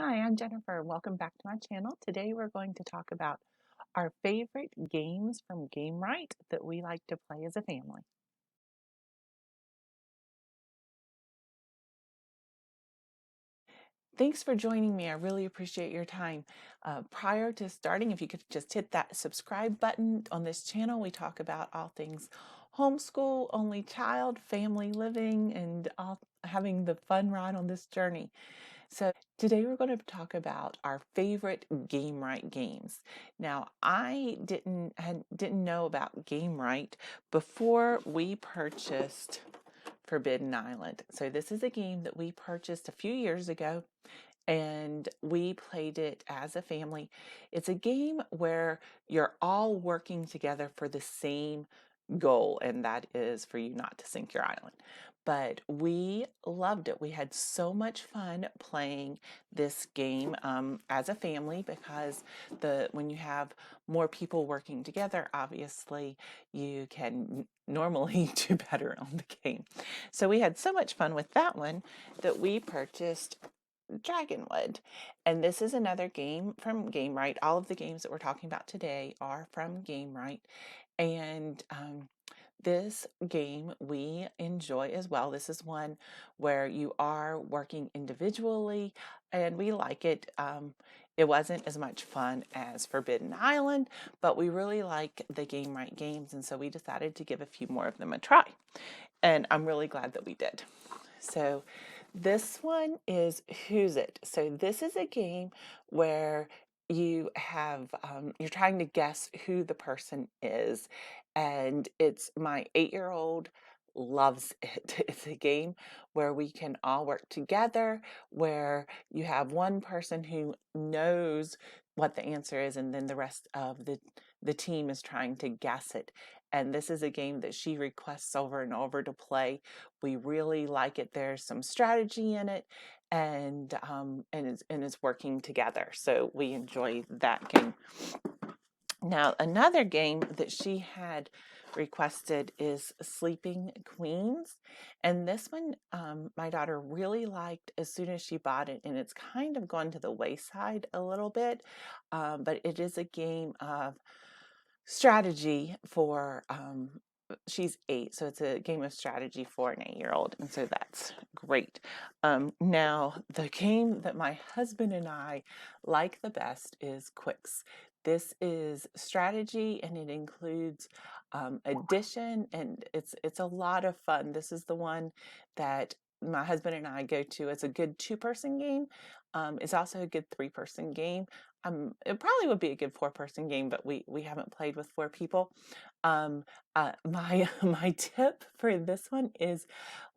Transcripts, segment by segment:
Hi, I'm Jennifer. Welcome back to my channel. Today we're going to talk about our favorite games from Gamewright that we like to play as a family. Thanks for joining me. I really appreciate your time. Prior to starting, if you could just hit that subscribe button on this channel, we talk about all things homeschool, only child, family living, and all having the fun ride on this journey. So today we're going to talk about our favorite Gamewright games. Now, I didn't know about Gamewright before we purchased Forbidden Island. So this is a game that we purchased a few years ago and we played it as a family. It's a game where you're all working together for the same goal, and that is for you not to sink your island. But we loved it. We had so much fun playing this game as a family because when you have more people working together, obviously you can normally do better on the game. So we had so much fun with that one that we purchased Dragonwood. And this is another game from Gamewright. All of the games that we're talking about today are from Gamewright. And this game we enjoy as well. This is one where you are working individually, and we like it. It wasn't as much fun as Forbidden Island, but we really like the Gamewright games, and so we decided to give a few more of them a try. And I'm really glad that we did. So this one is Whozit. So this is a game where you're trying to guess who the person is, and it's my 8-year-old loves it. It's a game where we can all work together, where you have one person who knows what the answer is, and then the rest of the team is trying to guess it. And this is a game that she requests over and over to play. We really like it. There's some strategy in it, and it's working together. So we enjoy that game. Now, another game that she had requested is Sleeping Queens. And this one, my daughter really liked as soon as she bought it, and it's kind of gone to the wayside a little bit. But it is a game of strategy for she's 8, so it's a game of strategy for an 8-year-old, and so that's great. Now the game that my husband and I like the best is Qwuixx. This is strategy, and it includes addition, and it's a lot of fun. This is the one that my husband and I go to. It's a good 2-person game. It's also a good 3-person game. It probably would be a good 4-person game, but we haven't played with 4 people. My tip for this one is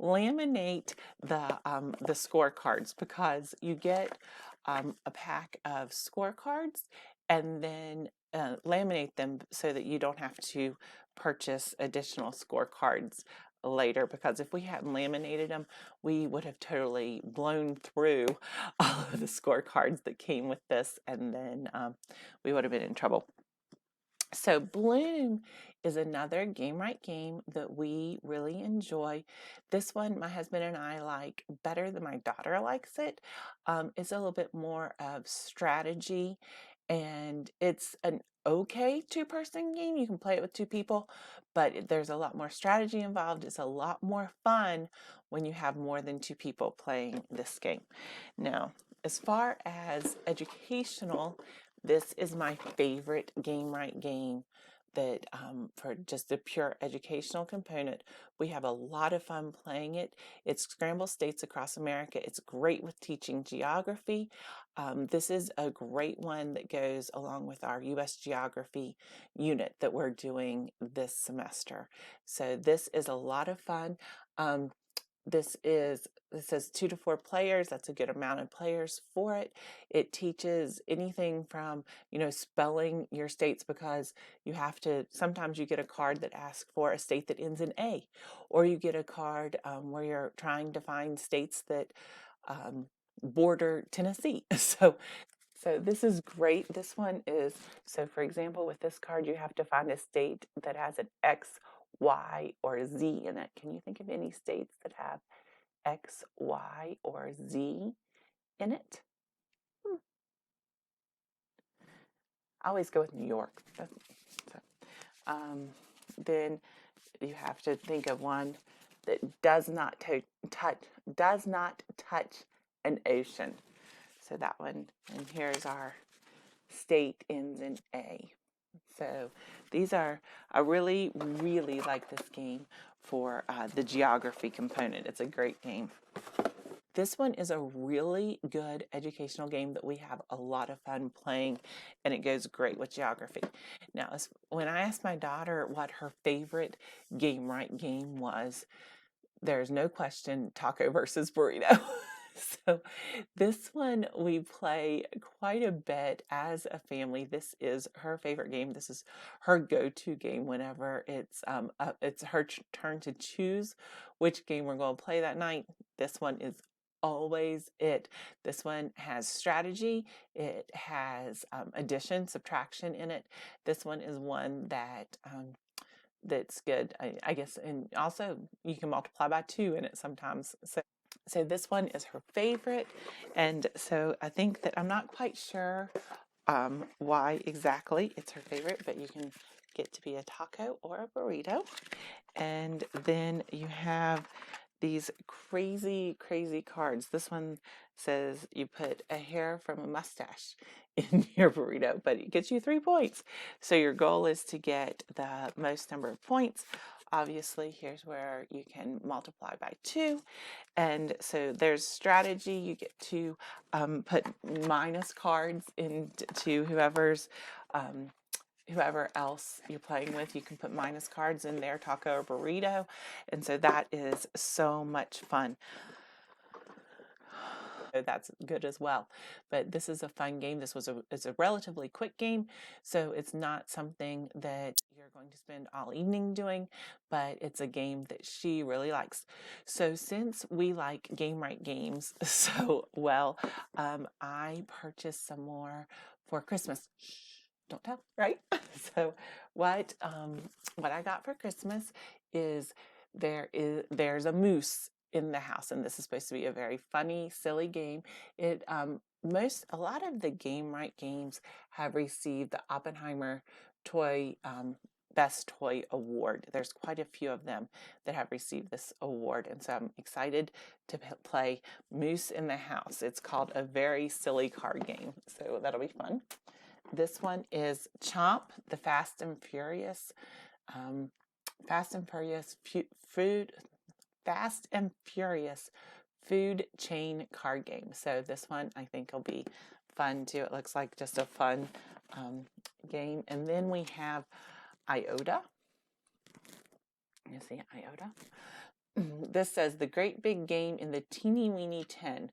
laminate the scorecards, because you get a pack of scorecards, and then laminate them so that you don't have to purchase additional scorecards later, because if we hadn't laminated them, we would have totally blown through all of the scorecards that came with this, and then we would have been in trouble. So Bloom is another Gamewright game that we really enjoy. This one my husband and I like better than my daughter likes it. It's a little bit more of strategy, and it's an okay 2-person game. You can play it with 2 people, but there's a lot more strategy involved. It's a lot more fun when you have more than 2 people playing this game. Now, as far as educational, this is my favorite Gamewright game that for just the pure educational component. We have a lot of fun playing it. It's Scrambled States Across America. It's great with teaching geography. This is a great one that goes along with our U.S. geography unit that we're doing this semester. So this is a lot of fun. It says 2 to 4 players. That's a good amount of players for it. It teaches anything from, spelling your states, because you have to, sometimes you get a card that asks for a state that ends in A, or you get a card where you're trying to find states that border Tennessee. So this is great. This one is, so for example, with this card, you have to find a state that has an X, Y, or Z in it. Can you think of any states that have X, Y, or Z in it? I always go with New York. Then you have to think of one that does not touch an ocean. So that one, and here's our state ends in A. So these are, I really, really like this game for the geography component. It's a great game. This one is a really good educational game that we have a lot of fun playing, and it goes great with geography. Now, when I asked my daughter what her favorite Gamewright game was, there's no question taco versus burrito. So this one we play quite a bit as a family. This is her favorite game. This is her go-to game whenever it's her turn to choose which game we're going to play that night. This one is always it. This one has strategy. It has addition, subtraction in it. This one is one that that's good, I guess, and also you can multiply by 2 in it sometimes. So this one is her favorite, and so I think that I'm not quite sure why exactly it's her favorite, but you can get to be a taco or a burrito. And then you have these crazy, crazy cards. This one says you put a hair from a mustache in your burrito, but it gets you 3 points. So your goal is to get the most number of points. Obviously, here's where you can multiply by 2. And so there's strategy. You get to put minus cards into whoever else you're playing with. You can put minus cards in their taco or burrito. And so that is so much fun. So that's good as well. But this is a fun game. It's a relatively quick game, so it's not something that you're going to spend all evening doing, but it's a game that she really likes. So since we like Gamewright games so well, I purchased some more for Christmas. Shh, don't tell, right? So what I got for Christmas is there's a moose in the house, and this is supposed to be a very funny, silly game. A lot of the Gamewright games have received the Oppenheimer toy Best Toy Award. There's quite a few of them that have received this award, and so I'm excited to play Moose in the House. It's called A Very Silly Card Game, so that'll be fun. This one is Chomp, the Fast and Furious food chain card game. So this one I think will be fun too. It looks like just a fun game. And then we have Iota. You see Iota? This says the great big game in the teeny weeny 10.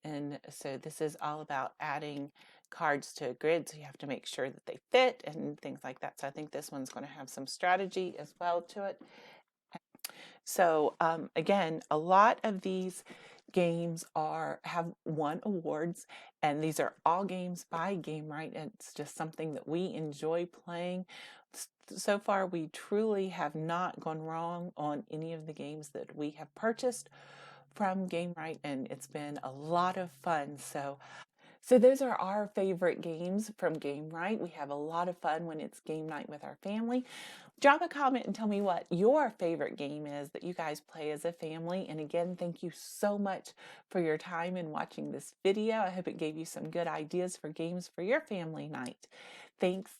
And so this is all about adding cards to a grid, so you have to make sure that they fit and things like that. So I think this one's going to have some strategy as well to it. So again, a lot of these games have won awards, and these are all games by Gamewright. It's just something that we enjoy playing. So far, we truly have not gone wrong on any of the games that we have purchased from Gamewright, and it's been a lot of fun. So those are our favorite games from Gamewright. We have a lot of fun when it's game night with our family. Drop a comment and tell me what your favorite game is that you guys play as a family. And again, thank you so much for your time in watching this video. I hope it gave you some good ideas for games for your family night. Thanks.